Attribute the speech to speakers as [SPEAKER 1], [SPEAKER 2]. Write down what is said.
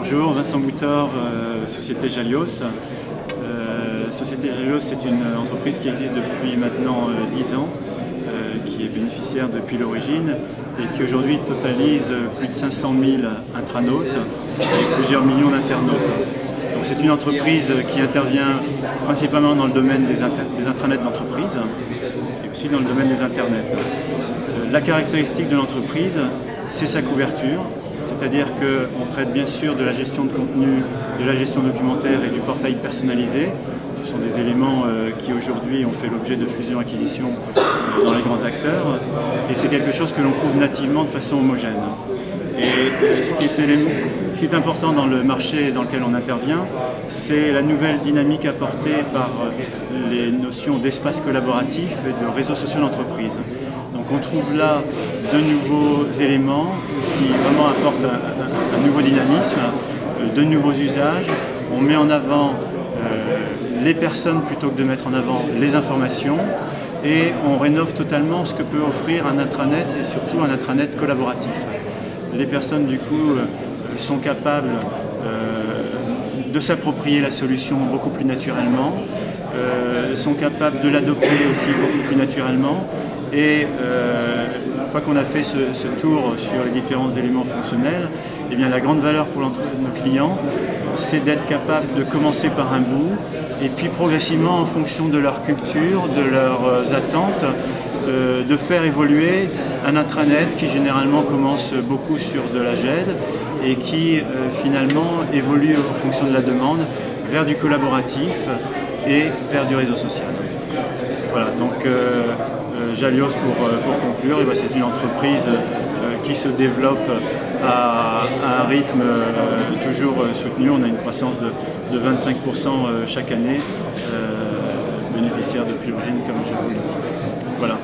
[SPEAKER 1] Bonjour, Vincent Boutor, Société Jalios. Société Jalios, c'est une entreprise qui existe depuis maintenant 10 ans, qui est bénéficiaire depuis l'origine et qui aujourd'hui totalise plus de 500 000 intranautes et plusieurs millions d'internautes. Donc c'est une entreprise qui intervient principalement dans le domaine des intranets d'entreprise et aussi dans le domaine des internets. La caractéristique de l'entreprise, c'est sa couverture. C'est-à-dire qu'on traite bien sûr de la gestion de contenu, de la gestion documentaire et du portail personnalisé. Ce sont des éléments qui aujourd'hui ont fait l'objet de fusion-acquisition dans les grands acteurs. Et c'est quelque chose que l'on couvre nativement de façon homogène. Et ce qui est important dans le marché dans lequel on intervient, c'est la nouvelle dynamique apportée par les notions d'espace collaboratif et de réseaux sociaux d'entreprise. Donc on trouve là de nouveaux éléments qui vraiment apportent un nouveau dynamisme, de nouveaux usages. On met en avant les personnes plutôt que de mettre en avant les informations et on rénove totalement ce que peut offrir un intranet et surtout un intranet collaboratif. Les personnes du coup sont capables de s'approprier la solution beaucoup plus naturellement, sont capables de l'adopter aussi beaucoup plus naturellement. Et une fois qu'on a fait ce tour sur les différents éléments fonctionnels, eh bien, la grande valeur pour nos clients, c'est d'être capable de commencer par un bout et puis progressivement, en fonction de leur culture, de leurs attentes, de faire évoluer un intranet qui généralement commence beaucoup sur de la GED et qui finalement évolue en fonction de la demande vers du collaboratif et vers du réseau social. Voilà, donc Jalios, pour conclure, c'est une entreprise qui se développe à un rythme toujours soutenu. On a une croissance de 25% chaque année, bénéficiaire depuis l'origine, comme je vous l'ai dit. Voilà.